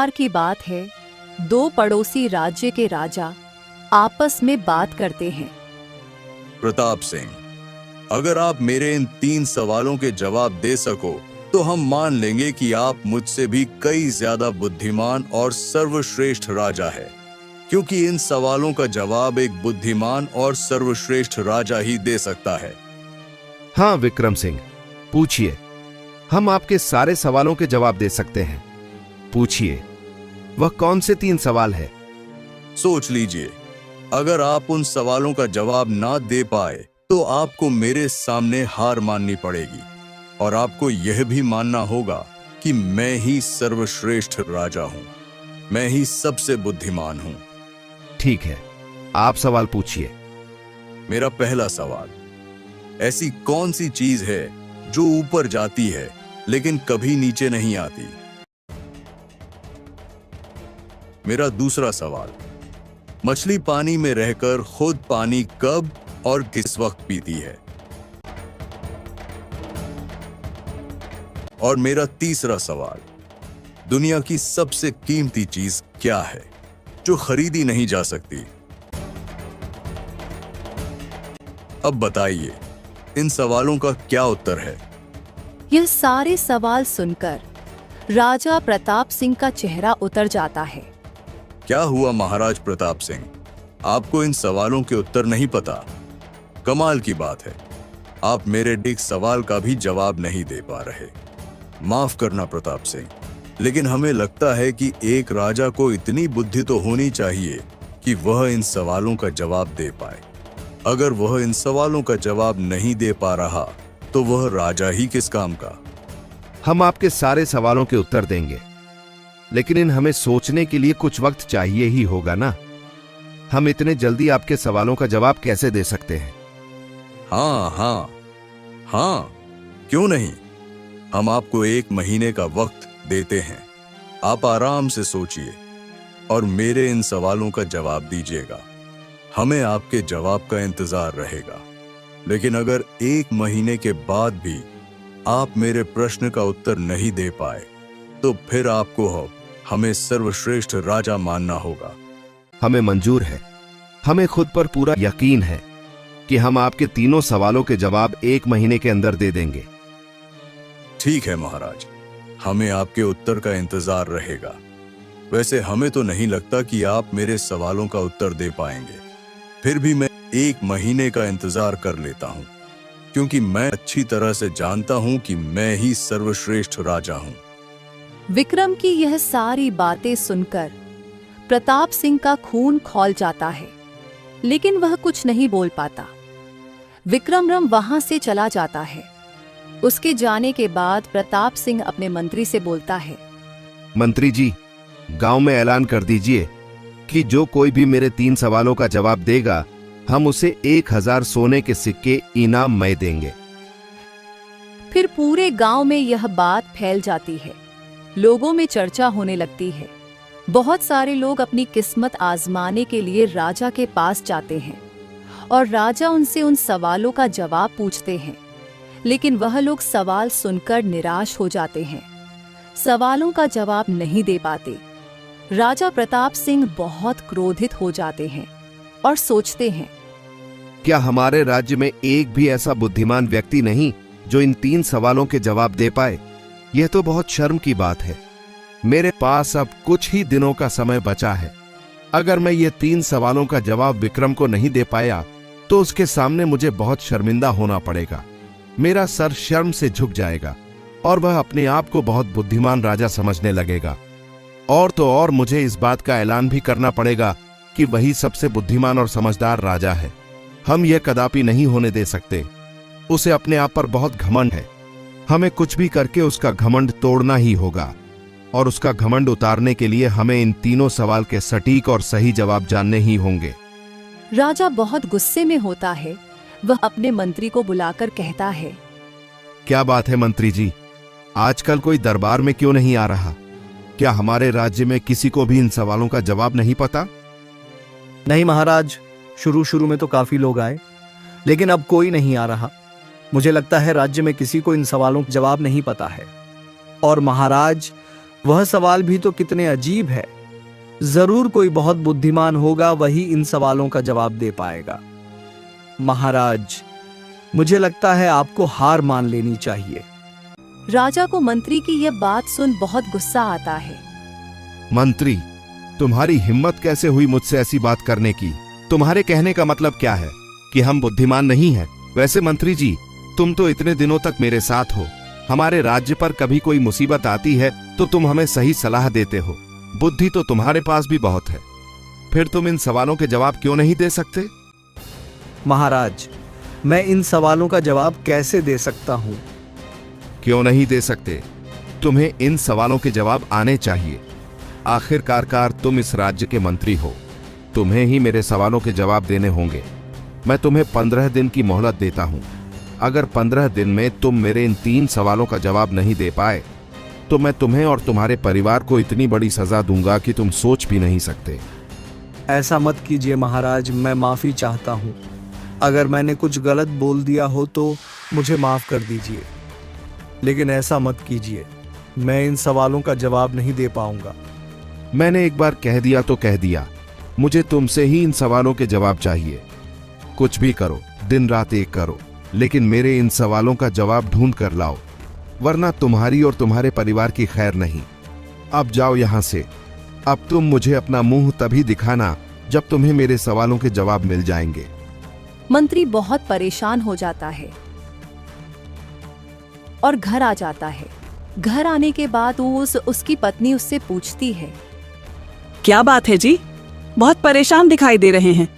बार की बात है, दो पड़ोसी राज्य के राजा आपस में बात करते हैं। प्रताप सिंह, अगर आप मेरे इन 3 सवालों के जवाब दे सको तो हम मान लेंगे कि आप मुझसे भी कई ज्यादा बुद्धिमान और सर्वश्रेष्ठ राजा है, क्योंकि इन सवालों का जवाब एक बुद्धिमान और सर्वश्रेष्ठ राजा ही दे सकता है। हाँ विक्रम सिंह, पूछिए। हम आपके सारे सवालों के जवाब दे सकते हैं। पूछिए, वह कौन से 3 सवाल है? सोच लीजिए, अगर आप उन सवालों का जवाब ना दे पाए तो आपको मेरे सामने हार माननी पड़ेगी और आपको यह भी मानना होगा कि मैं ही सर्वश्रेष्ठ राजा हूं, मैं ही सबसे बुद्धिमान हूं। ठीक है, आप सवाल पूछिए। मेरा पहला सवाल, ऐसी कौन सी चीज है जो ऊपर जाती है लेकिन कभी नीचे नहीं आती? मेरा दूसरा सवाल, मछली पानी में रहकर खुद पानी कब और किस वक्त पीती है? और मेरा तीसरा सवाल, दुनिया की सबसे कीमती चीज क्या है जो खरीदी नहीं जा सकती? अब बताइए, इन सवालों का क्या उत्तर है? यह सारे सवाल सुनकर राजा प्रताप सिंह का चेहरा उतर जाता है। क्या हुआ महाराज प्रताप सिंह, आपको इन सवालों के उत्तर नहीं पता? कमाल की बात है, आप मेरे एक सवाल का भी जवाब नहीं दे पा रहे। माफ करना प्रताप सिंह, लेकिन हमें लगता है कि एक राजा को इतनी बुद्धि तो होनी चाहिए कि वह इन सवालों का जवाब दे पाए। अगर वह इन सवालों का जवाब नहीं दे पा रहा तो वह राजा ही किस काम का? हम आपके सारे सवालों के उत्तर देंगे, लेकिन इन हमें सोचने के लिए कुछ वक्त चाहिए ही होगा ना। हम इतने जल्दी आपके सवालों का जवाब कैसे दे सकते हैं? हाँ, क्यों नहीं। हम आपको 1 महीने का वक्त देते हैं। आप आराम से सोचिए और मेरे इन सवालों का जवाब दीजिएगा। हमें आपके जवाब का इंतजार रहेगा। लेकिन अगर 1 महीने के बाद भी आप मेरे प्रश्न का उत्तर नहीं दे पाए तो फिर आपको हमें सर्वश्रेष्ठ राजा मानना होगा। हमें मंजूर है। हमें खुद पर पूरा यकीन है कि हम आपके तीनों सवालों के जवाब 1 महीने के अंदर दे देंगे। ठीक है महाराज, हमें आपके उत्तर का इंतजार रहेगा। वैसे हमें तो नहीं लगता कि आप मेरे सवालों का उत्तर दे पाएंगे, फिर भी मैं 1 महीने का इंतजार कर लेता हूं, क्योंकि मैं अच्छी तरह से जानता हूं कि मैं ही सर्वश्रेष्ठ राजा हूं। विक्रम की यह सारी बातें सुनकर प्रताप सिंह का खून खौल जाता है, लेकिन वह कुछ नहीं बोल पाता। विक्रम वहां से चला जाता है। उसके जाने के बाद प्रताप सिंह अपने मंत्री से बोलता है, मंत्री जी, गांव में ऐलान कर दीजिए कि जो कोई भी मेरे 3 सवालों का जवाब देगा, हम उसे 1000 सोने के सिक्के इनाम में देंगे। फिर पूरे गांव में यह बात फैल जाती है। लोगों में चर्चा होने लगती है। बहुत सारे लोग अपनी किस्मत आजमाने के लिए राजा के पास जाते हैं और राजा उनसे उन सवालों का जवाब पूछते हैं, लेकिन वह लोग सवाल सुनकर निराश हो जाते हैं, सवालों का जवाब नहीं दे पाते। राजा प्रताप सिंह बहुत क्रोधित हो जाते हैं और सोचते हैं, क्या हमारे राज्य में एक भी ऐसा बुद्धिमान व्यक्ति नहीं जो इन 3 सवालों के जवाब दे पाए? यह तो बहुत शर्म की बात है। मेरे पास अब कुछ ही दिनों का समय बचा है। अगर मैं ये 3 सवालों का जवाब विक्रम को नहीं दे पाया तो उसके सामने मुझे बहुत शर्मिंदा होना पड़ेगा। मेरा सर शर्म से झुक जाएगा और वह अपने आप को बहुत बुद्धिमान राजा समझने लगेगा। और तो और मुझे इस बात का ऐलान भी करना पड़ेगा कि वही सबसे बुद्धिमान और समझदार राजा है। हम यह कदापि नहीं होने दे सकते। उसे अपने आप पर बहुत घमंड है। हमें कुछ भी करके उसका घमंड तोड़ना ही होगा और उसका घमंड उतारने के लिए हमें इन तीनों सवाल के सटीक और सही जवाब जानने ही होंगे। राजा बहुत गुस्से में होता है। वह अपने मंत्री को बुलाकर कहता है, क्या बात है मंत्री जी, आजकल कोई दरबार में क्यों नहीं आ रहा? क्या हमारे राज्य में किसी को भी इन सवालों का जवाब नहीं पता? नहीं महाराज, शुरू में तो काफी लोग आए, लेकिन अब कोई नहीं आ रहा। मुझे लगता है राज्य में किसी को इन सवालों का जवाब नहीं पता है। और महाराज, वह सवाल भी तो कितने अजीब है। जरूर कोई बहुत बुद्धिमान होगा, वही इन सवालों का जवाब दे पाएगा। महाराज, मुझे लगता है आपको हार मान लेनी चाहिए। राजा को मंत्री की यह बात सुन बहुत गुस्सा आता है। मंत्री, तुम्हारी हिम्मत कैसे हुई मुझसे ऐसी बात करने की? तुम्हारे कहने का मतलब क्या है कि हम बुद्धिमान नहीं हैं? वैसे मंत्री जी, तुम तो इतने दिनों तक मेरे साथ हो। हमारे राज्य पर कभी कोई मुसीबत आती है तो तुम हमें सही सलाह देते हो। बुद्धि तो तुम्हारे पास भी बहुत है, फिर तुम इन सवालों के जवाब क्यों नहीं दे सकते? महाराज, मैं इन सवालों का जवाब कैसे दे सकता हूं? क्यों नहीं दे सकते? तुम्हें इन सवालों के जवाब आने चाहिए। आखिरकार तुम इस राज्य के मंत्री हो, तुम्हें ही मेरे सवालों के जवाब देने होंगे। मैं तुम्हें 15 दिन की मोहलत देता हूं। अगर 15 दिन में तुम मेरे इन 3 सवालों का जवाब नहीं दे पाए तो मैं तुम्हें और तुम्हारे परिवार को इतनी बड़ी सजा दूंगा कि तुम सोच भी नहीं सकते। ऐसा मत कीजिए महाराज, मैं माफी चाहता हूं। अगर मैंने कुछ गलत बोल दिया हो तो मुझे माफ कर दीजिए, लेकिन ऐसा मत कीजिए। मैं इन सवालों का जवाब नहीं दे पाऊंगा। मैंने एक बार कह दिया तो कह दिया। मुझे तुमसे ही इन सवालों के जवाब चाहिए। कुछ भी करो, दिन रात एक करो, लेकिन मेरे इन सवालों का जवाब ढूंढ कर लाओ, वरना तुम्हारी और तुम्हारे परिवार की खैर नहीं। अब जाओ यहां से। अब तुम मुझे अपना मुंह तभी दिखाना जब तुम्हें मेरे सवालों के जवाब मिल जाएंगे। मंत्री बहुत परेशान हो जाता है और घर आ जाता है। घर आने के बाद उसकी पत्नी उससे पूछती है, क्या बात है जी, बहुत परेशान दिखाई दे रहे हैं।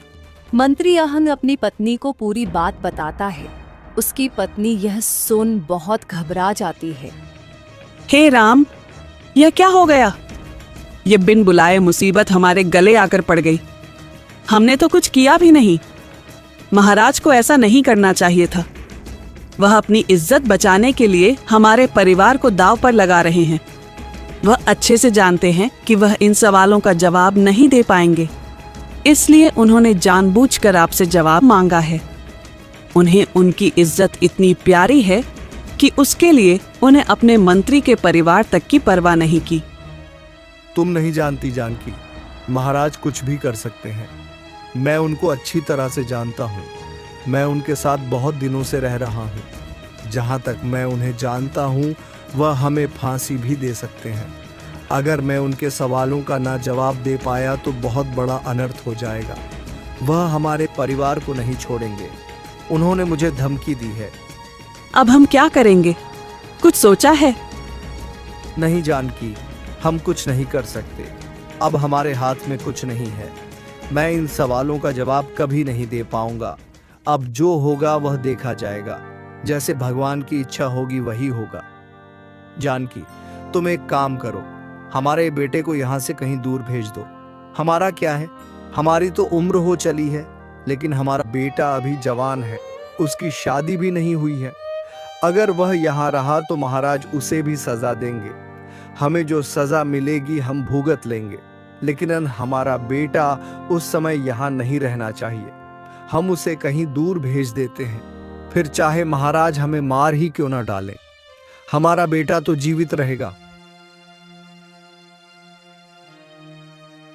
मंत्री आहंग अपनी पत्नी को पूरी बात बताता है। उसकी पत्नी यह सुन बहुत घबरा जाती है। हे राम, यह क्या हो गया? ये बिन बुलाए मुसीबत हमारे गले आकर पड़ गई। हमने तो कुछ किया भी नहीं। महाराज को ऐसा नहीं करना चाहिए था। वह अपनी इज्जत बचाने के लिए हमारे परिवार को दांव पर लगा रहे हैं। वह अच्छे से जानते हैं कि वह इन सवालों का जवाब नहीं दे पाएंगे, इसलिए उन्होंने जानबूझकर आपसे जवाब मांगा है। उन्हें उनकी इज्जत इतनी प्यारी है कि उसके लिए उन्हें अपने मंत्री के परिवार तक की परवाह नहीं की। तुम नहीं जानती जानकी, महाराज कुछ भी कर सकते हैं। मैं उनको अच्छी तरह से जानता हूँ। मैं उनके साथ बहुत दिनों से रह रहा हूँ। जहाँ तक मैं उन्हें जानता हूँ, वह हमें फांसी भी दे सकते हैं। अगर मैं उनके सवालों का ना जवाब दे पाया तो बहुत बड़ा अनर्थ हो जाएगा। वह हमारे परिवार को नहीं छोड़ेंगे। उन्होंने मुझे धमकी दी है। अब हम क्या करेंगे? कुछ सोचा है? नहीं जानकी, हम कुछ नहीं कर सकते। अब हमारे हाथ में कुछ नहीं है। मैं इन सवालों का जवाब कभी नहीं दे पाऊंगा। अब जो होगा वह देखा जाएगा। जैसे भगवान की इच्छा होगी वही होगा। जानकी, तुम एक काम करो, हमारे बेटे को यहाँ से कहीं दूर भेज दो। हमारा क्या है, हमारी तो उम्र हो चली है, लेकिन हमारा बेटा अभी जवान है, उसकी शादी भी नहीं हुई है। अगर वह यहाँ रहा तो महाराज उसे भी सजा देंगे। हमें जो सजा मिलेगी हम भुगत लेंगे, लेकिन हमारा बेटा उस समय यहाँ नहीं रहना चाहिए। हम उसे कहीं दूर भेज देते हैं, फिर चाहे महाराज हमें मार ही क्यों ना डालें, हमारा बेटा तो जीवित रहेगा।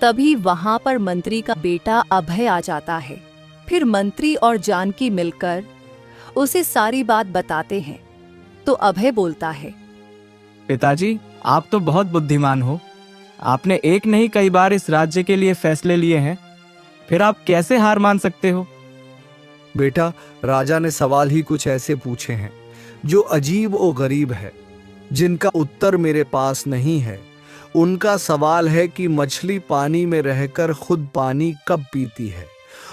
तभी वहां पर मंत्री का बेटा अभय आ जाता है। फिर मंत्री और जानकी मिलकर उसे सारी बात बताते हैं। तो अभय बोलता है, पिताजी, आप तो बहुत बुद्धिमान हो। आपने एक नहीं कई बार इस राज्य के लिए फैसले लिए हैं, फिर आप कैसे हार मान सकते हो? बेटा, राजा ने सवाल ही कुछ ऐसे पूछे हैं जो अजीब और गरीब है, जिनका उत्तर मेरे पास नहीं है। उनका सवाल है कि मछली पानी में रहकर खुद पानी कब पीती है,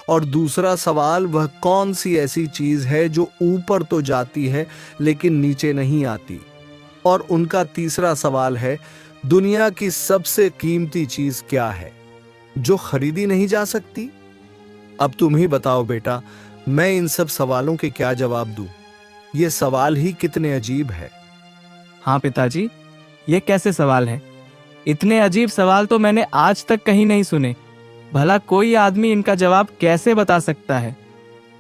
और दूसरा सवाल, वह कौन सी ऐसी चीज है जो ऊपर तो जाती है लेकिन नीचे नहीं आती। और उनका तीसरा सवाल है, दुनिया की सबसे कीमती चीज क्या है जो खरीदी नहीं जा सकती। अब तुम ही बताओ बेटा, मैं इन सब सवालों के क्या जवाब दूं? ये सवाल ही कितने अजीब है। हाँ पिताजी, ये कैसे सवाल है? इतने अजीब सवाल तो मैंने आज तक कहीं नहीं सुने। भला कोई आदमी इनका जवाब कैसे बता सकता है?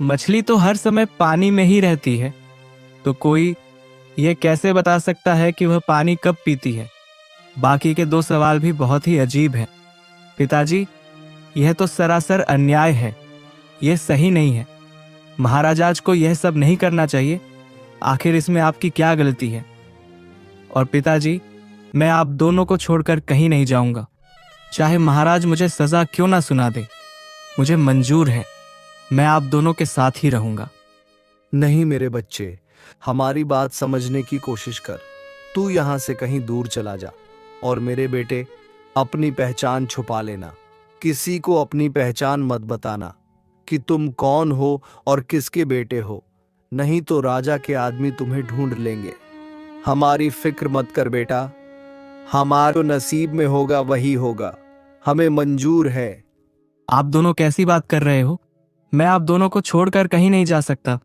मछली तो हर समय पानी में ही रहती है, तो कोई ये कैसे बता सकता है कि वह पानी कब पीती है? बाकी के 2 सवाल भी बहुत ही अजीब हैं। पिताजी, यह तो सरासर अन्याय है, यह सही नहीं है। महाराज को यह सब नहीं करना चाहिए। आखिर इसमें आपकी क्या गलती है? और पिताजी, मैं आप दोनों को छोड़कर कहीं नहीं जाऊंगा, चाहे महाराज मुझे सजा क्यों ना सुना दे। मुझे मंजूर है, मैं आप दोनों के साथ ही रहूंगा। नहीं मेरे बच्चे, हमारी बात समझने की कोशिश कर। तू यहाँ से कहीं दूर चला जा। और मेरे बेटे, अपनी पहचान छुपा लेना। किसी को अपनी पहचान मत बताना कि तुम कौन हो और किसके बेटे हो, नहीं तो राजा के आदमी तुम्हें ढूंढ लेंगे। हमारी फिक्र मत कर बेटा, हमारे नसीब में होगा वही होगा, हमें मंजूर है। आप दोनों कैसी बात कर रहे हो? मैं आप दोनों को छोड़कर कहीं नहीं जा सकता।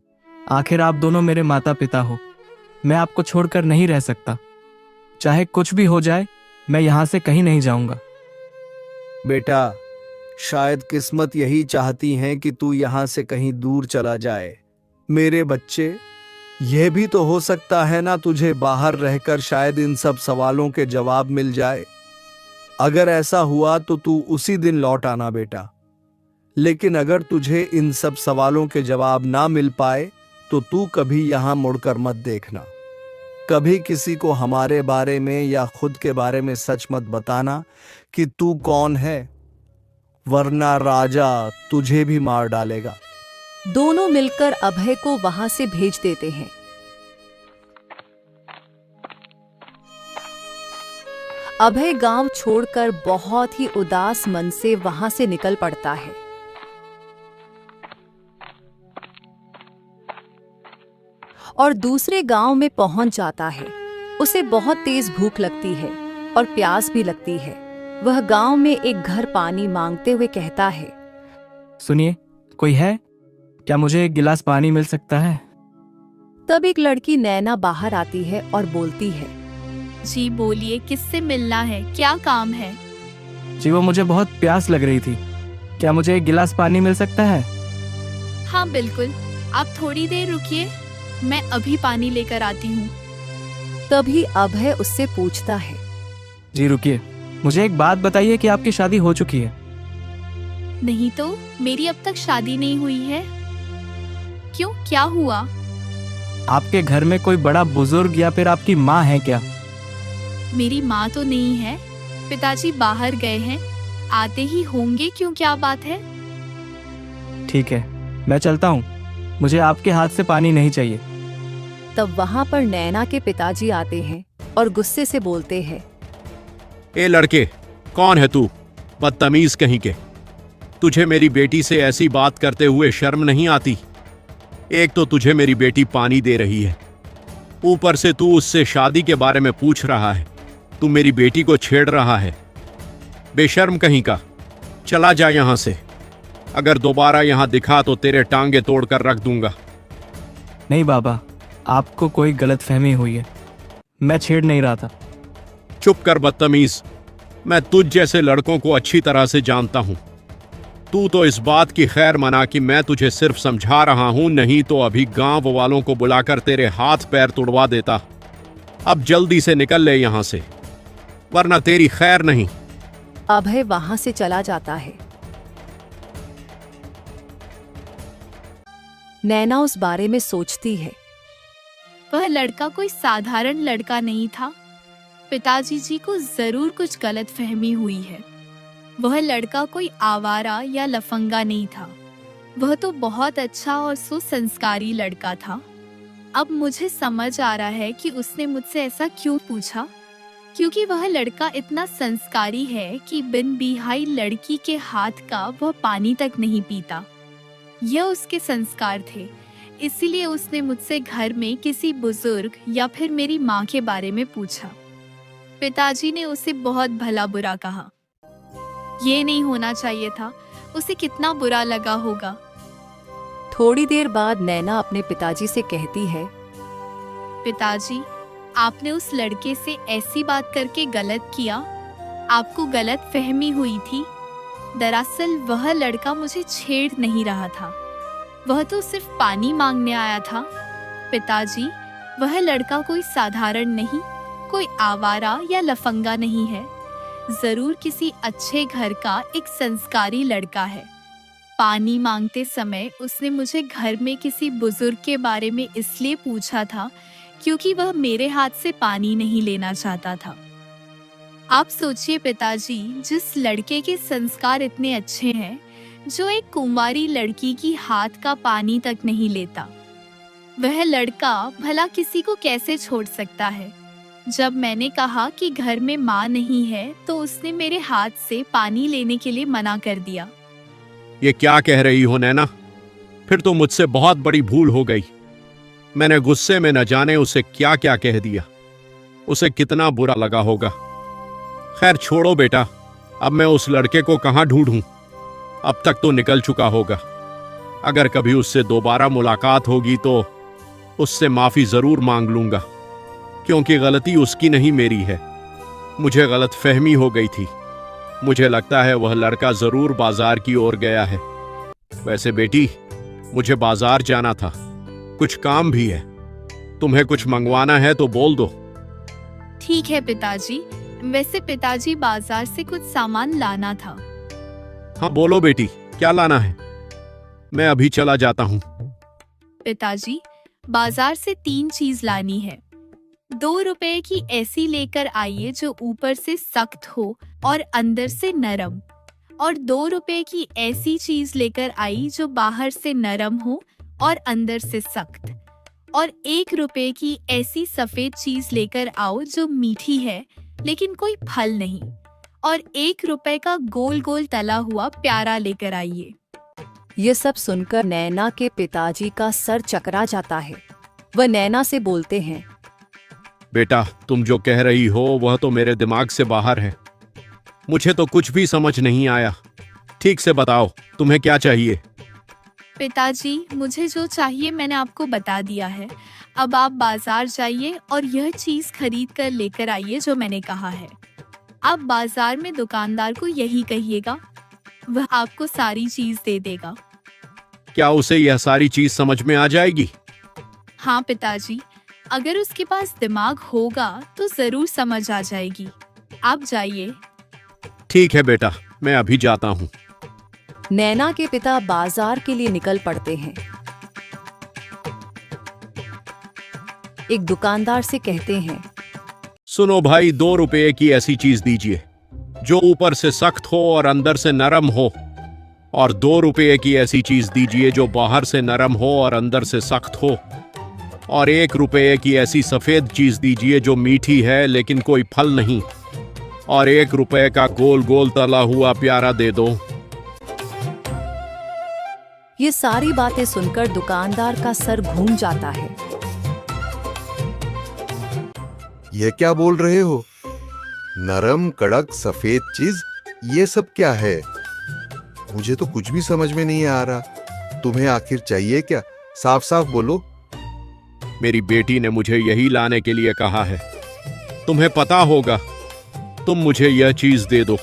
आखिर आप दोनों मेरे माता पिता हो। मैं आपको छोड़कर नहीं रह सकता। चाहे कुछ भी हो जाए, मैं यहां से कहीं नहीं जाऊंगा। बेटा, शायद किस्मत यही चाहती है कि तू यहां से कहीं दूर चला जाए। मेरे बच्चे, यह भी तो हो सकता है ना, तुझे बाहर रहकर शायद इन सब सवालों के जवाब मिल जाए। अगर ऐसा हुआ तो तू उसी दिन लौट आना बेटा। लेकिन अगर तुझे इन सब सवालों के जवाब ना मिल पाए तो तू कभी यहां मुड़कर मत देखना। कभी किसी को हमारे बारे में या खुद के बारे में सच मत बताना कि तू कौन है, वरना राजा तुझे भी मार डालेगा। दोनों मिलकर अभय को वहां से भेज देते हैं। अभय गांव छोड़कर बहुत ही उदास मन से वहां से निकल पड़ता है। और दूसरे गांव में पहुंच जाता है। उसे बहुत तेज भूख लगती है और प्यास भी लगती है। वह गांव में एक घर पानी मांगते हुए कहता है, सुनिए, कोई है? क्या मुझे एक गिलास पानी मिल सकता है? तब एक लड़की नैना बाहर आती है और बोलती है, जी बोलिए, किससे मिलना है, क्या काम है? जी, वो मुझे बहुत प्यास लग रही थी। क्या मुझे एक गिलास पानी मिल सकता है? हाँ बिल्कुल, आप थोड़ी देर रुकिए, मैं अभी पानी लेकर आती हूँ। तभी अभय उससे पूछता है, जी रुकिए, मुझे एक बात बताइए कि आपकी शादी हो चुकी है? नहीं तो, मेरी अब तक शादी नहीं हुई है। क्यों, क्या हुआ? आपके घर में कोई बड़ा बुजुर्ग या फिर आपकी माँ है क्या? मेरी माँ तो नहीं है, पिताजी बाहर गए हैं, आते ही होंगे। क्यों, क्या बात है? ठीक है, मैं चलता हूँ, मुझे आपके हाथ से पानी नहीं चाहिए। तब वहां पर नैना के पिताजी आते हैं और गुस्से से बोलते हैं, ए लड़के, कौन है तू? बदतमीज कहीं के। तुझे मेरी बेटी से ऐसी बात करते हुए शर्म नहीं आती? एक तो तुझे मेरी बेटी पानी दे रही है, ऊपर से तू उससे शादी के बारे में पूछ रहा है। तू मेरी बेटी को छेड़ रहा है। बेशर्म कहीं का, चला जा यहां से। अगर दोबारा यहां दिखा तो तेरे टांगे तोड़कर रख दूंगा। नहीं बाबा, आपको कोई गलतफहमी हुई है, मैं छेड़ नहीं रहा था। चुप कर बदतमीज, मैं तुझ जैसे लड़कों को अच्छी तरह से जानता हूं। तू तो इस बात की खैर मना कि मैं तुझे सिर्फ समझा रहा हूं, नहीं तो अभी गांव वालों को बुलाकर तेरे हाथ पैर तुड़वा देता। अब जल्दी से निकल ले यहां से, वरना तेरी खैर नहीं। अभय वहां से चला जाता है। नैना उस बारे में सोचती है, वह लड़का कोई साधारण लड़का नहीं था। पिताजी जी को जरूर कुछ गलतफहमी हुई है। वह लड़का कोई आवारा या लफंगा नहीं था। वह तो बहुत अच्छा और सुसंस्कारी लड़का था। अब मुझे समझ आ रहा है कि उसने मुझसे ऐसा क्यों पूछा, क्योंकि वह लड़का इतना संस्कारी है कि बिन बिहाई लड़की के हाथ का वह पानी तक नहीं पीता। यह उसके संस्कार थे, इसीलिए उसने मुझसे घर में किसी बुजुर्ग या फिर मेरी माँ के बारे में पूछा। पिताजी ने उसे बहुत भला बुरा कहा। ये नहीं होना चाहिए था, उसे कितना बुरा लगा होगा। थोड़ी देर बाद नैना अपने पिताजी से कहती है, पिताजी, आपने उस लड़के से ऐसी बात करके गलत किया। आपको गलत फहमी हुई थी। दरअसल वह लड़का मुझे छेड़ नहीं रहा था, वह तो सिर्फ पानी मांगने आया था। पिताजी, वह लड़का कोई साधारण नहीं, कोई आवारा या लफंगा नहीं है, जरूर किसी अच्छे घर का एक संस्कारी लड़का है। पानी मांगते समय उसने मुझे घर में किसी बुजुर्ग के बारे में इसलिए पूछा था क्योंकि वह मेरे हाथ से पानी नहीं लेना चाहता था। आप सोचिए पिताजी, जिस लड़के के संस्कार इतने अच्छे हैं, जो एक कुंवारी लड़की की हाथ का पानी तक नहीं लेता, वह लड़का भला किसी को कैसे छोड़ सकता है। जब मैंने कहा कि घर में माँ नहीं है तो उसने मेरे हाथ से पानी लेने के लिए मना कर दिया। ये क्या कह रही हो नैना? फिर तो मुझसे बहुत बड़ी भूल हो गई। मैंने गुस्से में न जाने उसे क्या क्या कह दिया। उसे कितना बुरा लगा होगा। खैर छोड़ो बेटा, अब मैं उस लड़के को कहाँ ढूंढूं? अब तक तो निकल चुका होगा। अगर कभी उससे दोबारा मुलाकात होगी तो उससे माफी जरूर मांग लूंगा, क्योंकि गलती उसकी नहीं मेरी है। मुझे गलतफहमी हो गई थी। मुझे लगता है वह लड़का जरूर बाजार की ओर गया है। वैसे बेटी, मुझे बाजार जाना था, कुछ काम भी है। तुम्हें कुछ मंगवाना है तो बोल दो। ठीक है पिताजी। वैसे पिताजी, बाजार से कुछ सामान लाना था। हाँ बोलो बेटी, क्या लाना है? मैं अभी चला जाता हूँ। पिताजी, बाजार से 3 चीज लानी है। 2 रुपए की ऐसी लेकर आइए जो ऊपर से सख्त हो और अंदर से नरम, और 2 रुपए की ऐसी चीज लेकर आई जो बाहर से नरम हो और अंदर से सख्त, और 1 रुपए की ऐसी सफेद चीज लेकर आओ जो मीठी है लेकिन कोई फल नहीं, और 1 रुपए का गोल गोल तला हुआ प्यारा लेकर आइए। ये सब सुनकर नैना के पिताजी का सर चकरा जाता है। वह नैना से बोलते हैं, बेटा, तुम जो कह रही हो वह तो मेरे दिमाग से बाहर है। मुझे तो कुछ भी समझ नहीं आया। ठीक से बताओ, तुम्हें क्या चाहिए? पिताजी, मुझे जो चाहिए मैंने आपको बता दिया है। अब आप बाजार जाइए और यह चीज खरीद कर लेकर आइए जो मैंने कहा है। आप बाजार में दुकानदार को यही कहिएगा, वह आपको सारी चीज दे देगा। क्या उसे यह सारी चीज समझ में आ जाएगी? हाँ पिताजी, अगर उसके पास दिमाग होगा तो जरूर समझ आ जाएगी। आप जाइए। ठीक है बेटा, मैं अभी जाता हूँ। नैना के पिता बाजार के लिए निकल पड़ते हैं। एक दुकानदार से कहते हैं, सुनो भाई, 2 रुपए की ऐसी चीज दीजिए जो ऊपर से सख्त हो और अंदर से नरम हो, और 2 रुपए की ऐसी चीज दीजिए जो बाहर से नरम हो और अंदर से सख्त हो, और 1 रुपए की ऐसी सफेद चीज दीजिए जो मीठी है लेकिन कोई फल नहीं, और 1 रुपए का गोल गोल तला हुआ प्यारा दे दो। ये सारी बातें सुनकर दुकानदार का सर घूम जाता है। ये क्या बोल रहे हो? नरम कड़क सफेद चीज, ये सब क्या है? मुझे तो कुछ भी समझ में नहीं आ रहा। तुम्हें आखिर चाहिए क्या? साफ साफ बोलो। मेरी बेटी ने मुझे यही लाने के लिए कहा है। तुम्हें पता होगा, तुम मुझे यह चीज दे दो।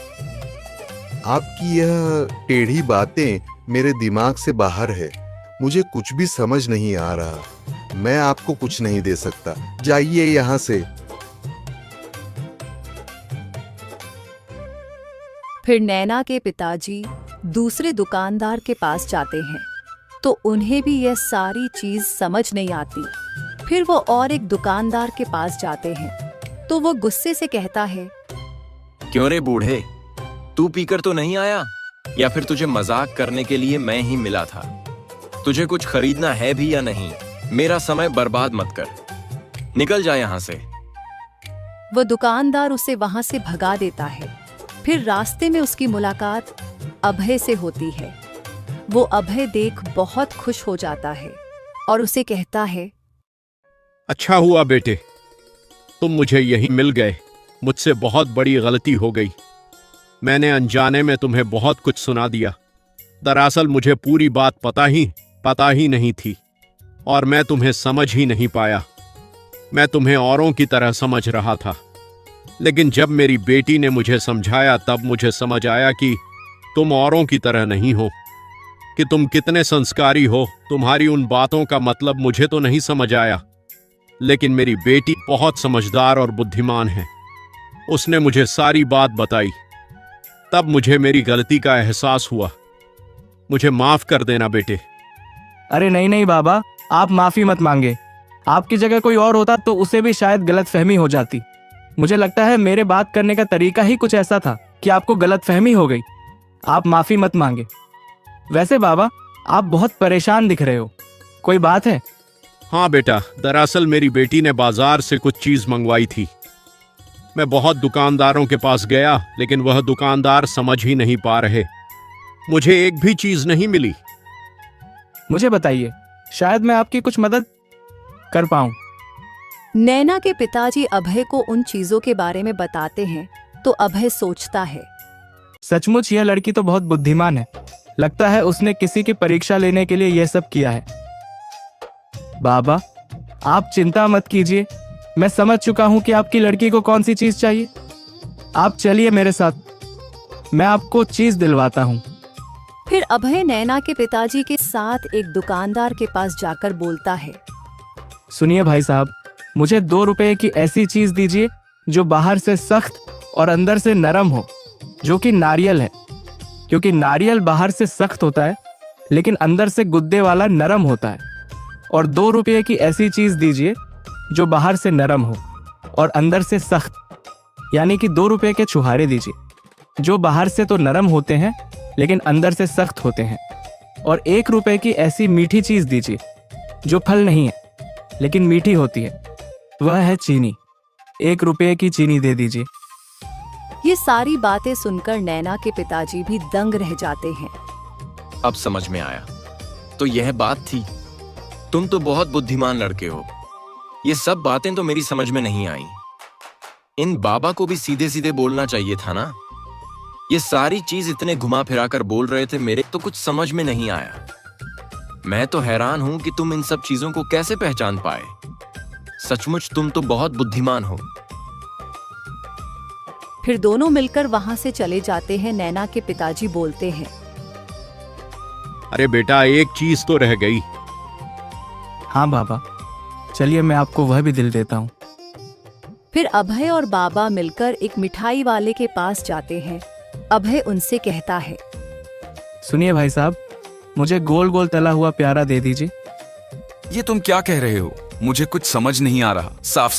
आपकी यह टेढ़ी बातें मेरे दिमाग से बाहर है। मुझे कुछ भी समझ नहीं आ रहा। मैं आपको कुछ नहीं दे सकता। जाइए यहाँ से। फिर नैना के पिताजी दूसरे दुकानदार के पास जाते हैं तो उन्हें भी यह सारी चीज समझ नहीं आती। फिर वो और एक दुकानदार के पास जाते हैं तो वो गुस्से से कहता है, क्यों रे बूढ़े, तू पीकर तो नहीं आया, या फिर तुझे मजाक करने के लिए मैं ही मिला था? तुझे कुछ खरीदना है भी या नहीं? मेरा समय बर्बाद मत कर, निकल जा यहाँ से। वो दुकानदार उसे वहां से भगा देता है। फिर रास्ते में उसकी मुलाकात अभय से होती है। वो अभय देख बहुत खुश हो जाता है और उसे कहता है, अच्छा हुआ बेटे, तुम मुझे यहीं मिल गए। मुझसे बहुत बड़ी गलती हो गई। मैंने अनजाने में तुम्हें बहुत कुछ सुना दिया। दरअसल मुझे पूरी बात पता ही नहीं थी, और मैं तुम्हें समझ ही नहीं पाया। मैं तुम्हें औरों की तरह समझ रहा था, लेकिन जब मेरी बेटी ने मुझे समझाया तब मुझे समझ आया कि तुम औरों की तरह नहीं हो, कि तुम कितने संस्कारी हो। तुम्हारी उन बातों का मतलब मुझे तो नहीं समझ आया, लेकिन मेरी बेटी बहुत समझदार और बुद्धिमान है। उसने मुझे सारी बात बताई। तब मुझे मेरी गलती का एहसास हुआ। मुझे माफ कर देना बेटे। अरे नहीं नहीं बाबा, आप माफी मत मांगे। आपकी जगह कोई और होता तो उसे भी शायद गलतफहमी हो जाती। मुझे लगता है मेरे बात करने का तरीका ही कुछ ऐसा था कि आपको गलतफहमी हो गई। आप माफी मत मांगे। वैसे बाबा, आप बहुत परेशान दिख रहे हो, कोई बात है? हाँ बेटा, दरअसल मेरी बेटी ने बाजार से कुछ चीज मंगवाई थी। मैं बहुत दुकानदारों के पास गया, लेकिन वह दुकानदार समझ ही नहीं पा रहे। मुझे एक भी चीज नहीं मिली। मुझे बताइए, शायद मैं आपकी कुछ मदद कर पाऊं। नैना के पिताजी अभय को उन चीजों के बारे में बताते हैं तो अभय सोचता है, सचमुच यह लड़की तो बहुत बुद्धिमान है। लगता है उसने किसी की परीक्षा लेने के लिए यह सब किया है। बाबा, आप चिंता मत कीजिए, मैं समझ चुका हूं कि आपकी लड़की को कौन सी चीज चाहिए। आप चलिए मेरे साथ, मैं आपको चीज दिलवाता हूं। फिर अभय नैना के पिताजी के साथ एक दुकानदार के पास जाकर बोलता है, सुनिए भाई साहब, मुझे 2 रुपए की ऐसी चीज दीजिए जो बाहर से सख्त और अंदर से नरम हो, जो कि नारियल है। क्योंकि नारियल बाहर से सख्त होता है लेकिन अंदर से गुद्दे वाला नरम होता है। और 2 रुपये की ऐसी चीज दीजिए जो बाहर से नरम हो और अंदर से सख्त, यानी कि 2 रुपये के छुहारे दीजिए, जो बाहर से तो नरम होते हैं लेकिन अंदर से सख्त होते हैं। और 1 रुपये की ऐसी मीठी चीज दीजिए जो फल नहीं है लेकिन मीठी होती है, वह है चीनी। 1 रुपये की चीनी दे दीजिए। ये सारी बातें सुनकर नैना के पिताजी भी दंग रह जाते हैं। अब समझ में आया, तो यह बात थी। तुम तो बहुत बुद्धिमान लड़के हो। ये सब बातें तो मेरी समझ में नहीं आई। इन बाबा को भी सीधे सीधे बोलना चाहिए था ना। ये सारी चीज इतने घुमा फिरा कर बोल रहे थे, मेरे तो कुछ समझ में नहीं आया। मैं तो हैरान हूं कि तुम इन सब चीजों को कैसे पहचान पाए। सचमुच तुम तो बहुत बुद्धिमान हो। फिर दोनों मिलकर वहां से चले जाते हैं। नैना के पिताजी बोलते हैं, अरे बेटा, एक चीज तो रह गई। हाँ बाबा, चलिए मैं आपको वह भी दिल देता हूँ। फिर अभय और बाबा मिलकर एक मिठाई वाले के पास जाते हैं। अभय उनसे कहता है, सुनिए भाई साहब, मुझे गोल गोल तला हुआ प्यारा दे दीजिए। ये तुम क्या कह रहे हो? मुझे कुछ समझ नहीं आ रहा। साफ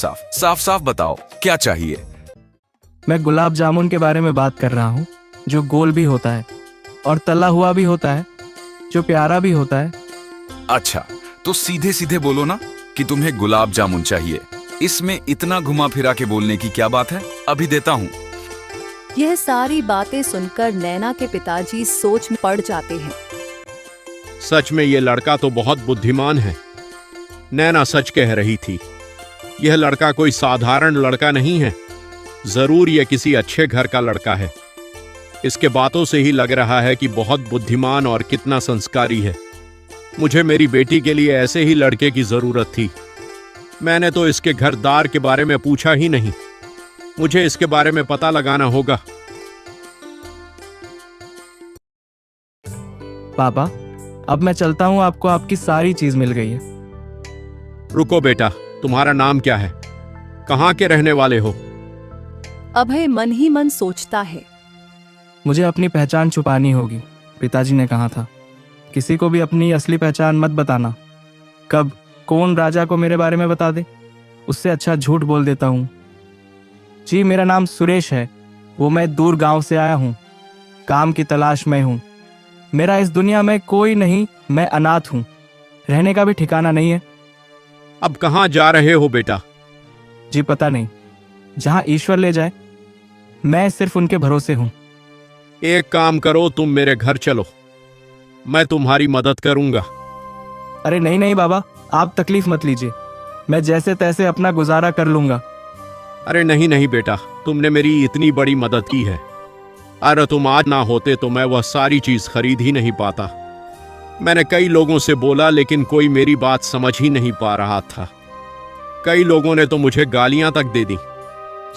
साफ बताओ, क्या चाहिए? मैं गुलाब जामुन के बारे में बात कर रहा हूँ, जो गोल भी होता है और तला हुआ भी होता है, जो प्यारा भी होता है। अच्छा, तो सीधे सीधे बोलो ना कि तुम्हें गुलाब जामुन चाहिए। इसमें इतना घुमा फिरा के बोलने की क्या बात है? अभी देता हूँ। यह सारी बातें सुनकर नैना के पिताजी सोच में पड़ जाते हैं। सच में ये लड़का तो बहुत बुद्धिमान है। नैना सच कह रही थी। यह लड़का कोई साधारण लड़का नहीं है। जरूर यह किसी अच्छे घर का लड़का है। इसके बातों से ही लग रहा है कि बहुत बुद्धिमान और कितना संस्कारी है। मुझे मेरी बेटी के लिए ऐसे ही लड़के की जरूरत थी। मैंने तो इसके घरदार के बारे में पूछा ही नहीं। मुझे इसके बारे में पता लगाना होगा। पापा, अब मैं चलता हूँ, आपको आपकी सारी चीज मिल गई है। रुको बेटा, तुम्हारा नाम क्या है? कहाँ के रहने वाले हो? अभय मन ही मन सोचता है, मुझे अपनी पहचान छुपानी होगी। पिताजी ने कहा था, किसी को भी अपनी असली पहचान मत बताना। कब कौन राजा को मेरे बारे में बता दे, उससे अच्छा झूठ बोल देता हूँ। जी, मेरा नाम सुरेश है। वो मैं दूर गांव से आया हूँ। काम की तलाश में हूँ। मेरा इस दुनिया में कोई नहीं, मैं अनाथ हूँ। रहने का भी ठिकाना नहीं है। अब कहाँ जा रहे हो बेटा? जी पता नहीं, जहाँ ईश्वर ले जाए। मैं सिर्फ उनके भरोसे हूँ। एक काम करो, तुम मेरे घर चलो, मैं तुम्हारी मदद करूंगा। अरे नहीं नहीं बाबा, आप तकलीफ मत लीजिए, मैं जैसे तैसे अपना गुजारा कर लूंगा। अरे नहीं नहीं बेटा, तुमने मेरी इतनी बड़ी मदद की है। अरे तुम आज ना होते तो मैं वह सारी चीज खरीद ही नहीं पाता। मैंने कई लोगों से बोला, लेकिन कोई मेरी बात समझ ही नहीं पा रहा था। कई लोगों ने तो मुझे गालियां तक दे दी।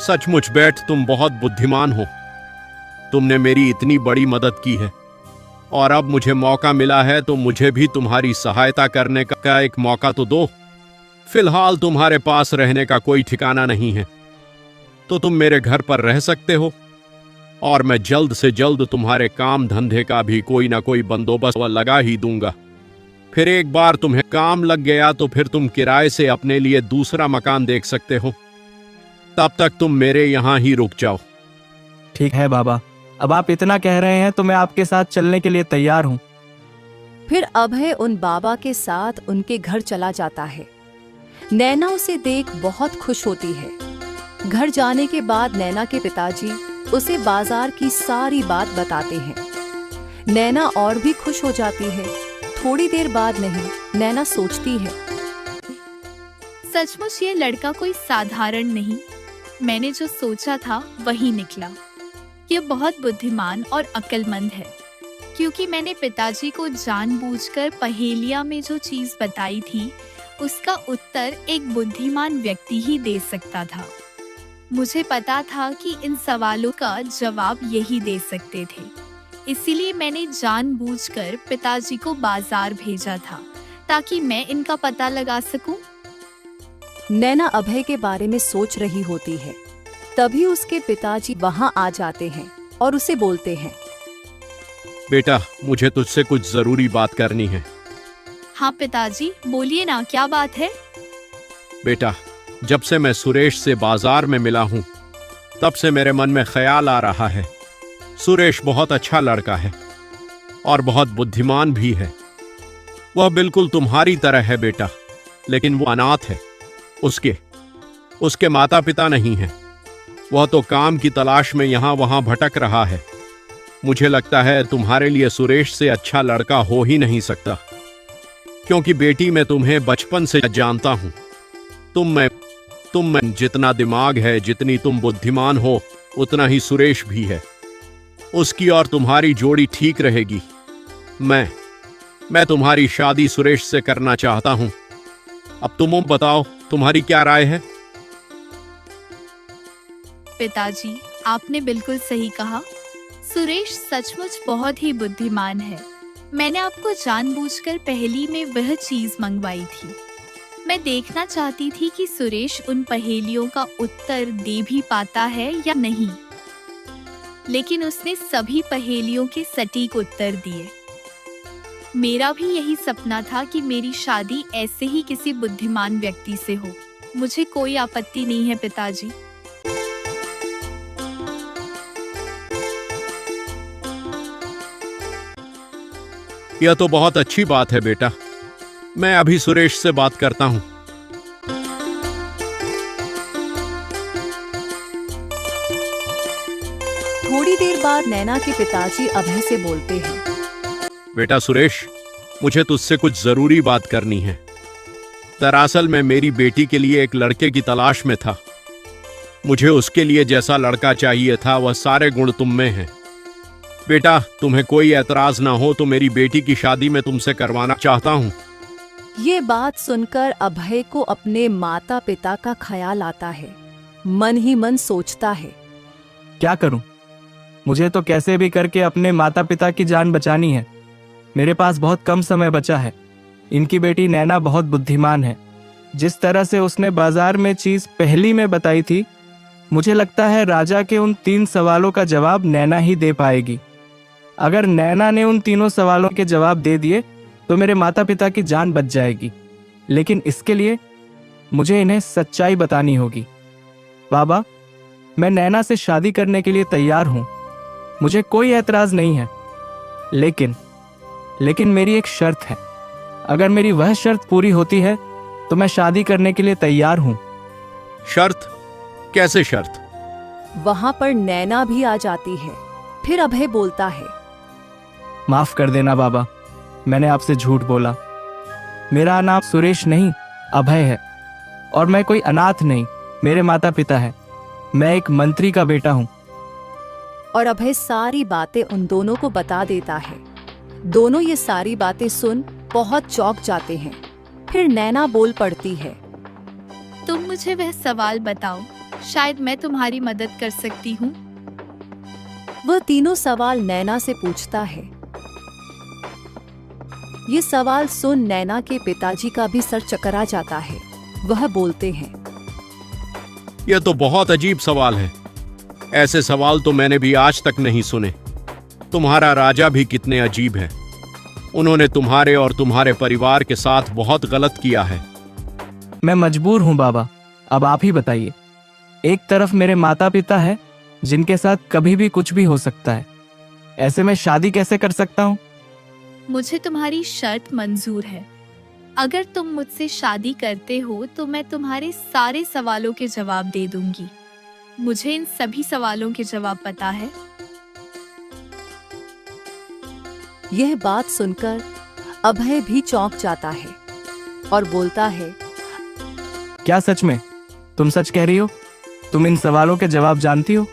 सचमुच बेट, तुम बहुत बुद्धिमान हो। तुमने मेरी इतनी बड़ी मदद की है और अब मुझे मौका मिला है तो मुझे भी तुम्हारी सहायता करने का एक मौका तो दो। फिलहाल तुम्हारे पास रहने का कोई ठिकाना नहीं है, तो तुम मेरे घर पर रह सकते हो और मैं जल्द से जल्द तुम्हारे काम धंधे का भी कोई ना कोई बंदोबस्त लगा ही दूंगा। फिर एक बार तुम्हें काम लग गया तो फिर तुम किराए से अपने लिए दूसरा मकान देख सकते हो। तब तक तुम मेरे यहाँ ही रुक जाओ। ठीक है बाबा, अब आप इतना कह रहे हैं तो मैं आपके साथ चलने के लिए तैयार हूँ। फिर अभय उन बाबा के साथ उनके घर चला जाता है। नैना उसे देख बहुत खुश होती है। घर जाने के बाद नैना के पिताजी उसे बाजार की सारी बात बताते हैं। नैना और भी खुश हो जाती है। थोड़ी देर बाद नहीं, नैना सोचती है, सचमुच ये लड़का कोई साधारण नहीं। मैंने जो सोचा था वही निकला। ये बहुत बुद्धिमान और अक्लमंद है, क्योंकि मैंने पिताजी को जानबूझकर पहेलिया में जो चीज बताई थी उसका उत्तर एक बुद्धिमान व्यक्ति ही दे सकता था। मुझे पता था कि इन सवालों का जवाब यही दे सकते थे, इसीलिए मैंने जानबूझकर पिताजी को बाजार भेजा था ताकि मैं इनका पता लगा सकूं। नैना अभय के बारे में सोच रही होती है। तभी उसके पिताजी वहां आ जाते हैं और उसे बोलते हैं, बेटा, मुझे तुझसे कुछ जरूरी बात करनी है। हाँ पिताजी, बोलिए ना, क्या बात है? बेटा, जब से मैं सुरेश से बाजार में मिला हूं तब से मेरे मन में ख्याल आ रहा है, सुरेश बहुत अच्छा लड़का है और बहुत बुद्धिमान भी है। वह बिल्कुल तुम्हारी तरह है बेटा, लेकिन वो अनाथ है। उसके माता पिता नहीं हैं। वह तो काम की तलाश में यहां वहां भटक रहा है। मुझे लगता है तुम्हारे लिए सुरेश से अच्छा लड़का हो ही नहीं सकता, क्योंकि बेटी मैं तुम्हें बचपन से जानता हूं। तुम में जितना दिमाग है, जितनी तुम बुद्धिमान हो, उतना ही सुरेश भी है। उसकी और तुम्हारी जोड़ी ठीक रहेगी। मैं तुम्हारी शादी सुरेश से करना चाहता हूं। अब तुम बताओ, तुम्हारी क्या राय है? पिताजी, आपने बिल्कुल सही कहा। सुरेश सचमुच बहुत ही बुद्धिमान है। मैंने आपको जानबूझकर पहेली में वह चीज मंगवाई थी। मैं देखना चाहती थी कि सुरेश उन पहेलियों का उत्तर दे भी पाता है या नहीं, लेकिन उसने सभी पहेलियों के सटीक उत्तर दिए। मेरा भी यही सपना था कि मेरी शादी ऐसे ही किसी बुद्धिमान व्यक्ति से हो। मुझे कोई आपत्ति नहीं है पिताजी। यह तो बहुत अच्छी बात है बेटा। मैं अभी सुरेश से बात करता हूं। थोड़ी देर बाद नैना के पिताजी अभय से बोलते हैं, बेटा सुरेश, मुझे तुझसे कुछ जरूरी बात करनी है। दरअसल मैं मेरी बेटी के लिए एक लड़के की तलाश में था। मुझे उसके लिए जैसा लड़का चाहिए था वह सारे गुण तुम में हैं। बेटा, तुम्हें कोई ऐतराज ना हो तो मेरी बेटी की शादी मैं तुमसे करवाना चाहता हूँ। ये बात सुनकर अभय को अपने माता पिता का ख्याल आता है। मन ही मन सोचता है, क्या करूं? मुझे तो कैसे भी करके अपने माता पिता की जान बचानी है। मेरे पास बहुत कम समय बचा है। इनकी बेटी नैना बहुत बुद्धिमान है। जिस तरह से उसने बाजार में चीज पहली में बताई थी, मुझे लगता है राजा के उन 3 सवालों का जवाब नैना ही दे पाएगी। अगर नैना ने उन तीनों सवालों के जवाब दे दिए तो मेरे माता पिता की जान बच जाएगी। लेकिन इसके लिए मुझे इन्हें सच्चाई बतानी होगी। बाबा, मैं नैना से शादी करने के लिए तैयार हूं। मुझे कोई ऐतराज नहीं है, लेकिन मेरी एक शर्त है। अगर मेरी वह शर्त पूरी होती है तो मैं शादी करने के लिए तैयार हूं। शर्त? कैसे शर्त? वहां पर नैना भी आ जाती है। फिर अभय बोलता है, माफ कर देना बाबा, मैंने आपसे झूठ बोला। मेरा नाम सुरेश नहीं, अभय है। और मैं कोई अनाथ नहीं, मेरे माता पिता हैं। मैं एक मंत्री का बेटा हूं। और अभय सारी बातें उन दोनों को बता देता है। दोनों ये सारी बातें सुन बहुत चौंक जाते हैं। फिर नैना बोल पड़ती है, तुम मुझे वह सवाल बताओ, शायद मैं तुम्हारी मदद कर सकती हूँ। वह तीनों सवाल नैना से पूछता है। ये सवाल सुन नैना के पिताजी का भी सर चकरा जाता है। वह बोलते हैं, यह तो बहुत अजीब सवाल है। ऐसे सवाल तो मैंने भी आज तक नहीं सुने। तुम्हारा राजा भी कितने अजीब है। उन्होंने तुम्हारे और तुम्हारे परिवार के साथ बहुत गलत किया है। मैं मजबूर हूँ बाबा, अब आप ही बताइए। एक तरफ मेरे माता पिता है जिनके साथ कभी भी कुछ भी हो सकता है, ऐसे में शादी कैसे कर सकता हूँ? मुझे तुम्हारी शर्त मंजूर है। अगर तुम मुझसे शादी करते हो तो मैं तुम्हारे सारे सवालों के जवाब दे दूंगी। मुझे इन सभी सवालों के जवाब पता है। यह बात सुनकर अभय भी चौंक जाता है और बोलता है, क्या सच में? तुम सच कह रही हो? तुम इन सवालों के जवाब जानती हो?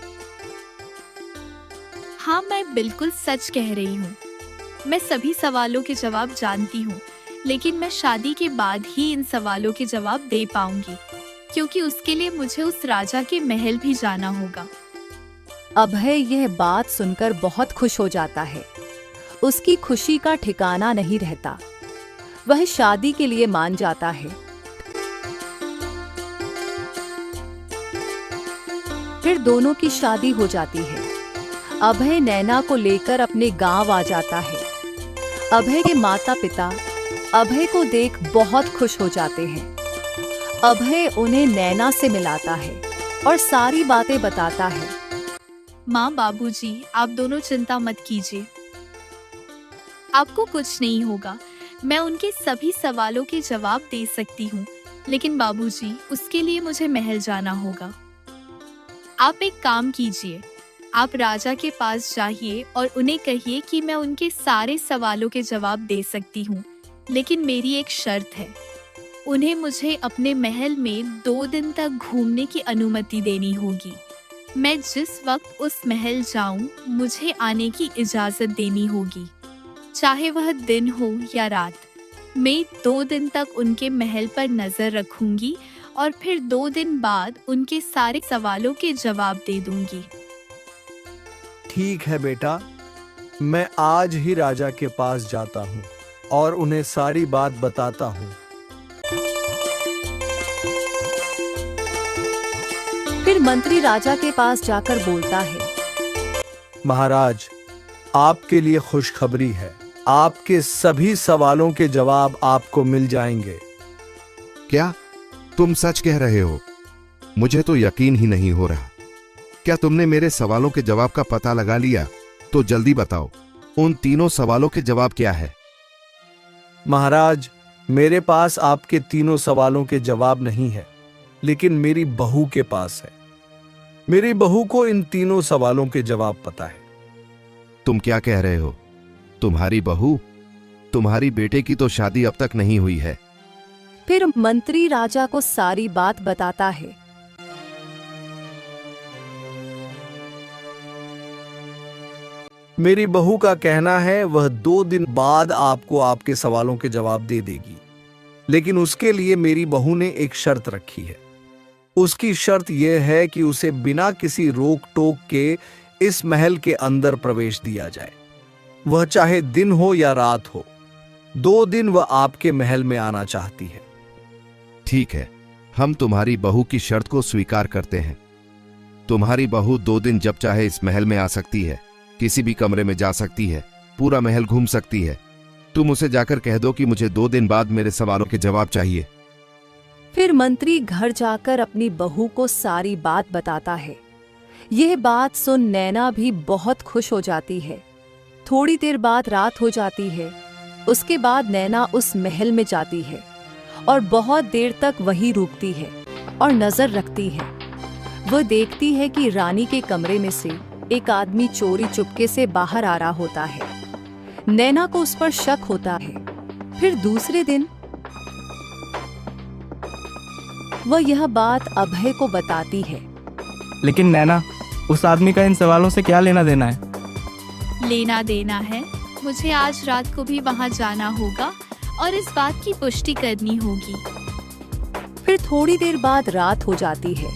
हाँ, मैं बिल्कुल सच कह रही हूँ। मैं सभी सवालों के जवाब जानती हूँ, लेकिन मैं शादी के बाद ही इन सवालों के जवाब दे पाऊंगी, क्योंकि उसके लिए मुझे उस राजा के महल भी जाना होगा। अभय यह बात सुनकर बहुत खुश हो जाता है। उसकी खुशी का ठिकाना नहीं रहता। वह शादी के लिए मान जाता है। फिर दोनों की शादी हो जाती है। अभय नैना को लेकर अपने गांव आ जाता है। अभय के माता पिता अभय को देख बहुत खुश हो जाते हैं। अभय उन्हें नैना से मिलाता है और सारी बातें बताता है। माँ, बाबूजी, आप दोनों चिंता मत कीजिए, आपको कुछ नहीं होगा। मैं उनके सभी सवालों के जवाब दे सकती हूँ, लेकिन बाबूजी, उसके लिए मुझे महल जाना होगा। आप एक काम कीजिए, आप राजा के पास जाइए और उन्हें कहिए कि मैं उनके सारे सवालों के जवाब दे सकती हूँ, लेकिन मेरी एक शर्त है। उन्हें मुझे अपने महल में 2 दिन तक घूमने की अनुमति देनी होगी। मैं जिस वक्त उस महल जाऊं, मुझे आने की इजाजत देनी होगी, चाहे वह दिन हो या रात। मैं 2 दिन तक उनके महल पर नजर रखूंगी और फिर 2 दिन बाद उनके सारे सवालों के जवाब दे दूंगी। ठीक है बेटा, मैं आज ही राजा के पास जाता हूँ और उन्हें सारी बात बताता हूँ। फिर मंत्री राजा के पास जाकर बोलता है, महाराज, आपके लिए खुशखबरी है। आपके सभी सवालों के जवाब आपको मिल जाएंगे। क्या तुम सच कह रहे हो? मुझे तो यकीन ही नहीं हो रहा। क्या तुमने मेरे सवालों के जवाब का पता लगा लिया? तो जल्दी बताओ, उन तीनों सवालों के जवाब क्या है? महाराज, मेरे पास आपके तीनों सवालों के जवाब नहीं है, लेकिन मेरी बहू के पास है। मेरी बहू को इन तीनों सवालों के जवाब पता है। तुम क्या कह रहे हो? तुम्हारी बहू? तुम्हारी बेटे की तो शादी अब तक नहीं हुई है। फिर मंत्री राजा को सारी बात बताता है। मेरी बहू का कहना है वह 2 दिन बाद आपको आपके सवालों के जवाब दे देगी, लेकिन उसके लिए मेरी बहू ने एक शर्त रखी है। उसकी शर्त यह है कि उसे बिना किसी रोक टोक के इस महल के अंदर प्रवेश दिया जाए, वह चाहे दिन हो या रात हो। 2 दिन वह आपके महल में आना चाहती है। ठीक है, हम तुम्हारी बहू की शर्त को स्वीकार करते हैं। तुम्हारी बहू 2 दिन जब चाहे इस महल में आ सकती है, किसी भी कमरे में जा सकती है, पूरा महल घूम सकती है। तुम उसे जाकर कह दो कि मुझे 2 दिन बाद मेरे सवालों के जवाब चाहिए। फिर मंत्री घर जाकर अपनी बहू को सारी बात बताता है। यह बात सुन नैना भी बहुत खुश हो जाती है। थोड़ी देर बाद रात हो जाती है। उसके बाद नैना उस महल में जाती है और बहुत देर तक वहीं रुकती है और नजर रखती है। वह देखती है कि रानी के कमरे में से एक आदमी चोरी चुपके से बाहर आ रहा होता है। नैना को उस पर शक होता है। फिर दूसरे दिन वह यह बात अभय को बताती है। लेकिन नैना, उस आदमी का इन सवालों से क्या लेना देना है? लेना देना है, मुझे आज रात को भी वहां जाना होगा और इस बात की पुष्टि करनी होगी। फिर थोड़ी देर बाद रात हो जाती है।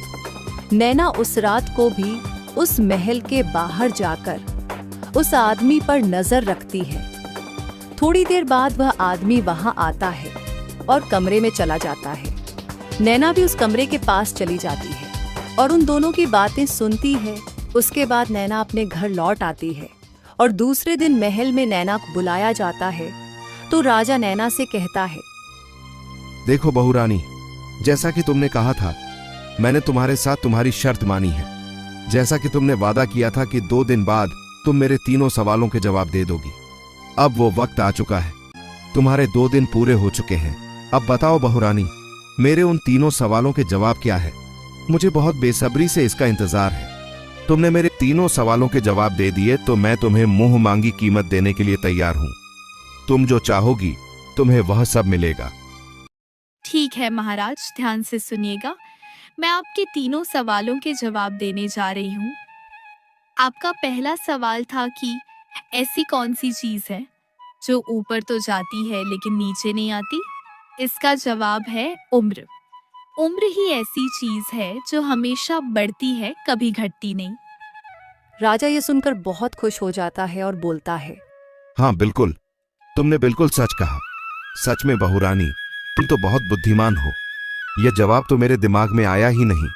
नैना उस रात को भी उस महल के बाहर जाकर उस आदमी पर नजर रखती है। थोड़ी देर बाद वह आदमी वहां आता है और कमरे में चला जाता है। नैना भी उस कमरे के पास चली जाती है और उन दोनों की बातें सुनती है। उसके बाद नैना अपने घर लौट आती है और दूसरे दिन महल में नैना को बुलाया जाता है तो राजा नैना से कहता है, देखो बहुरानी, जैसा कि तुमने कहा था, मैंने तुम्हारे साथ तुम्हारी शर्त मानी है। जैसा कि तुमने वादा किया था कि 2 दिन बाद तुम मेरे तीनों सवालों के जवाब दे दोगी। अब वो वक्त आ चुका है। तुम्हारे 2 दिन पूरे हो चुके हैं। अब बताओ बहुरानी, मेरे उन तीनों सवालों के जवाब क्या है? मुझे बहुत बेसब्री से इसका इंतजार है। तुमने मेरे तीनों सवालों के जवाब दे दिए तो मैं तुम्हें मुंह मांगी कीमत देने के लिए तैयार हूं। तुम जो चाहोगी तुम्हें वह सब मिलेगा। ठीक है महाराज, ध्यान से सुनिएगा। मैं आपके तीनों सवालों के जवाब देने जा रही हूँ। आपका पहला सवाल था कि ऐसी कौन सी चीज है जो ऊपर तो जाती है लेकिन नीचे नहीं आती? इसका जवाब है उम्र। उम्र ही ऐसी चीज है जो हमेशा बढ़ती है, कभी घटती नहीं। राजा ये सुनकर बहुत खुश हो जाता है और बोलता है, हाँ बिल्कुल, तुमने बिल्कुल सच कहा। सच में बहुरानी, तुम तो बहुत बुद्धिमान हो। यह जवाब तो मेरे दिमाग में आया ही नहीं।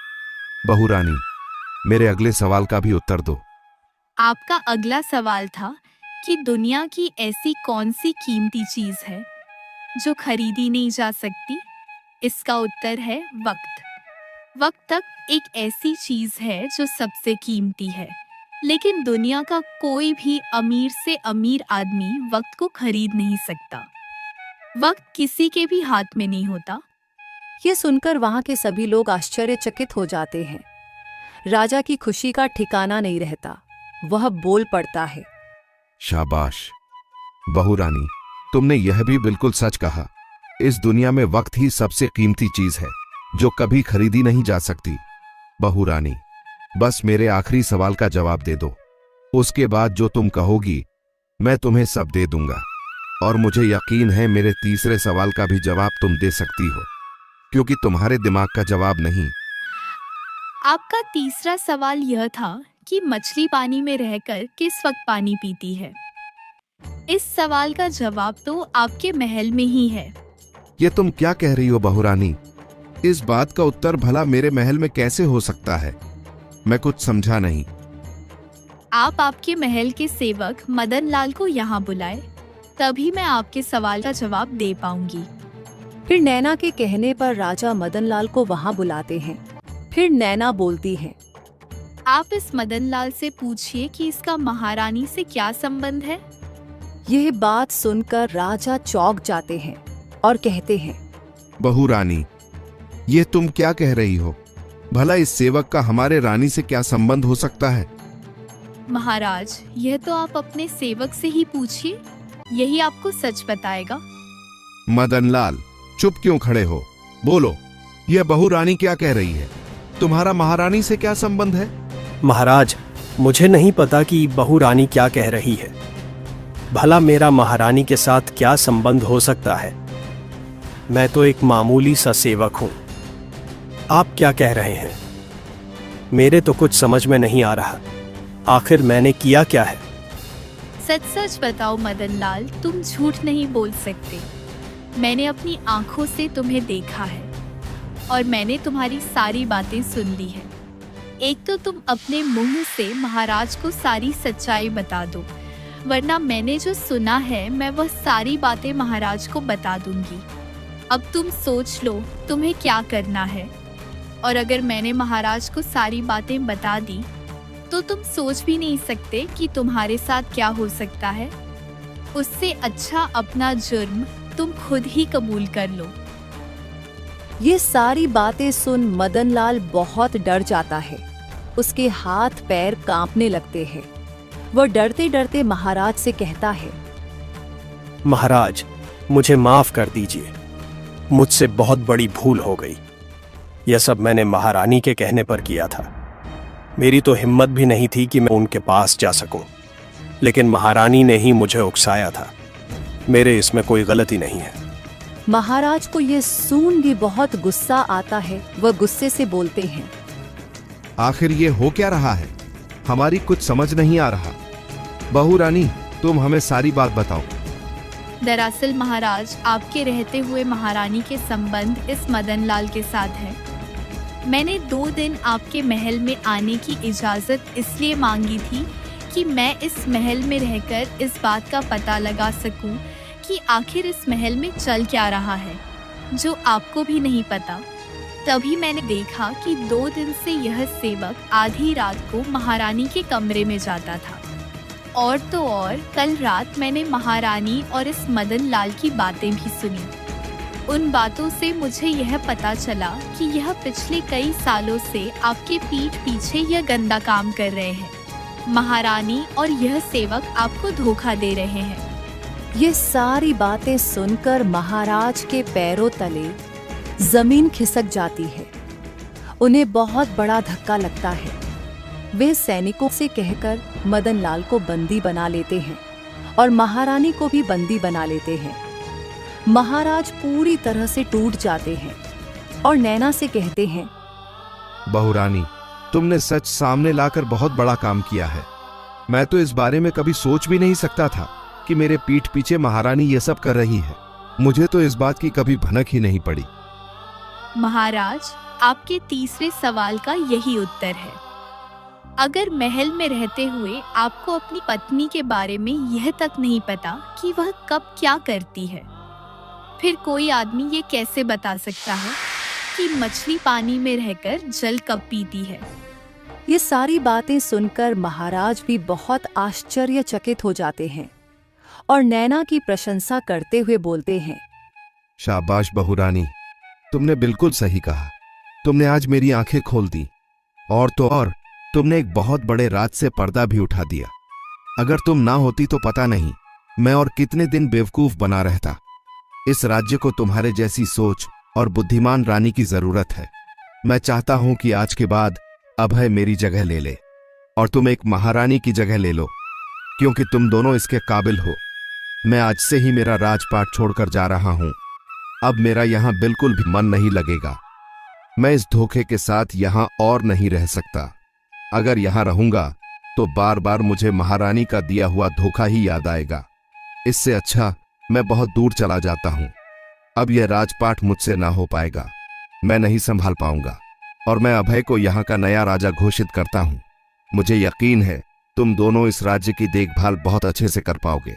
बहुरानी, मेरे अगले सवाल का भी उत्तर दो। आपका अगला सवाल था कि दुनिया की ऐसी कौन सी कीमती चीज है जो खरीदी नहीं जा सकती? इसका उत्तर है वक्त। वक्त तक एक ऐसी चीज है जो सबसे कीमती है, लेकिन दुनिया का कोई भी अमीर से अमीर आदमी वक्त को खरीद नहीं सकता। वक्त किसी के भी हाथ में नहीं होता। ये सुनकर वहां के सभी लोग आश्चर्यचकित हो जाते हैं। राजा की खुशी का ठिकाना नहीं रहता। वह बोल पड़ता है, शाबाश बहुरानी, तुमने यह भी बिल्कुल सच कहा। इस दुनिया में वक्त ही सबसे कीमती चीज है जो कभी खरीदी नहीं जा सकती। बहुरानी, बस मेरे आखिरी सवाल का जवाब दे दो। उसके बाद जो तुम कहोगी मैं तुम्हें सब दे दूंगा। और मुझे यकीन है मेरे तीसरे सवाल का भी जवाब तुम दे सकती हो, क्योंकि तुम्हारे दिमाग का जवाब नहीं। आपका तीसरा सवाल यह था कि मछली पानी में रहकर किस वक्त पानी पीती है। इस सवाल का जवाब तो आपके महल में ही है। ये तुम क्या कह रही हो बहुरानी? इस बात का उत्तर भला मेरे महल में कैसे हो सकता है? मैं कुछ समझा नहीं। आप आपके महल के सेवक मदन लाल को यहाँ बुलाए, तभी मैं आपके सवाल का जवाब दे पाऊंगी। फिर नैना के कहने पर राजा मदन लाल को वहां बुलाते हैं। फिर नैना बोलती है, आप इस मदन लाल से पूछिए कि इसका महारानी से क्या संबंध है। यह बात सुनकर राजा चौंक जाते हैं और कहते हैं, बहुरानी, ये तुम क्या कह रही हो? भला इस सेवक का हमारे रानी से क्या संबंध हो सकता है? महाराज, यह तो आप अपने सेवक से ही पूछिए, यही आपको सच बताएगा। मदन लाल, चुप क्यों खड़े हो? बोलो, यह बहुरानी क्या कह रही है? तुम्हारा महारानी से क्या संबंध है? महाराज, मुझे नहीं पता कि बहुरानी क्या कह रही है। भला मेरा महारानी के साथ क्या संबंध हो सकता है? मैं तो एक मामूली सा सेवक हूं। आप क्या कह रहे हैं? मेरे तो कुछ समझ में नहीं आ रहा। आखिर मैंने किया क्या है? सच सच बताओ मदन लाल, तुम झूठ नहीं बोल सकते। मैंने अपनी आंखों से तुम्हें देखा है और मैंने तुम्हारी सारी बातें सुन ली है। एक तो तुम अपने मुंह से महाराज को सारी सच्चाई बता दो, वरना मैंने जो सुना है मैं वह सारी बातें महाराज को बता दूंगी। अब तुम सोच लो तुम्हें क्या करना है। और अगर मैंने महाराज को सारी बातें बता दी तो तुम सोच भी नहीं सकते कि तुम्हारे साथ क्या हो सकता है। उससे अच्छा अपना जुर्म तुम खुद ही कबूल कर लो। ये सारी बातें सुन मदन लाल बहुत डर जाता है। उसके हाथ पैर कांपने लगते हैं। वह डरते डरते महाराज से कहता है, महाराज, मुझे माफ कर दीजिए। मुझसे बहुत बड़ी भूल हो गई। यह सब मैंने महारानी के कहने पर किया था। मेरी तो हिम्मत भी नहीं थी कि मैं उनके पास जा सकूं, लेकिन महारानी ने ही मुझे उकसाया था। मेरे इसमें कोई गलती नहीं है। महाराज को यह सुन के बहुत गुस्सा आता है। वह गुस्से से बोलते हैं, आखिर ये हो क्या रहा है? हमारी कुछ समझ नहीं आ रहा। बहुरानी, तुम हमें सारी बात बताओ। दरअसल महाराज, आपके रहते हुए महारानी के संबंध इस मदन लाल के साथ है। मैंने 2 दिन आपके महल में आने की इजाज़त इसलिए मांगी थी कि मैं इस महल में रहकर इस बात का पता लगा सकूं कि आखिर इस महल में चल क्या रहा है, जो आपको भी नहीं पता। तभी मैंने देखा कि 2 दिन से यह सेवक आधी रात को महारानी के कमरे में जाता था। और तो और कल रात मैंने महारानी और इस मदन लाल की बातें भी सुनी। उन बातों से मुझे यह पता चला कि यह पिछले कई सालों से आपके पीठ पीछे यह गंदा काम कर रहे हैं। महारानी और यह सेवक आपको धोखा दे रहे हैं। ये सारी बातें सुनकर महाराज के पैरों तले जमीन खिसक जाती है। उन्हें बहुत बड़ा धक्का लगता है। वे सैनिकों से कहकर मदन लाल को बंदी बना लेते हैं और महारानी को भी बंदी बना लेते हैं। महाराज पूरी तरह से टूट जाते हैं और नैना से कहते हैं, बहुरानी, तुमने सच सामने लाकर बहुत बड़ा काम किया है। मैं तो इस बारे में कभी सोच भी नहीं सकता था कि मेरे पीठ पीछे महारानी ये सब कर रही है। मुझे तो इस बात की कभी भनक ही नहीं पड़ी। महाराज, आपके तीसरे सवाल का यही उत्तर है। अगर महल में रहते हुए आपको अपनी पत्नी के बारे में यह तक नहीं पता कि वह कब क्या करती है, फिर कोई आदमी ये कैसे बता सकता है कि मछली पानी में रहकर जल कब पीती है? ये सारी बातें सुनकर महाराज भी बहुत आश्चर्यचकित हो जाते हैं और नैना की प्रशंसा करते हुए बोलते हैं, शाबाश बहुरानी, तुमने बिल्कुल सही कहा। तुमने आज मेरी आंखें खोल दी। और तो और तुमने एक बहुत बड़े राज से पर्दा भी उठा दिया। अगर तुम ना होती तो पता नहीं मैं और कितने दिन बेवकूफ बना रहता। इस राज्य को तुम्हारे जैसी सोच और बुद्धिमान रानी की जरूरत है। मैं चाहता हूं कि आज के बाद अभय मेरी जगह ले ले और तुम एक महारानी की जगह ले लो, क्योंकि तुम दोनों इसके काबिल हो। मैं आज से ही मेरा राजपाट छोड़कर जा रहा हूं। अब मेरा यहां बिल्कुल भी मन नहीं लगेगा। मैं इस धोखे के साथ यहां और नहीं रह सकता। अगर यहां रहूंगा तो बार बार मुझे महारानी का दिया हुआ धोखा ही याद आएगा। इससे अच्छा मैं बहुत दूर चला जाता हूं। अब यह राजपाट मुझसे ना हो पाएगा। मैं नहीं संभाल पाऊंगा और मैं अभय को यहां का नया राजा घोषित करता हूं। मुझे यकीन है तुम दोनों इस राज्य की देखभाल बहुत अच्छे से कर पाओगे।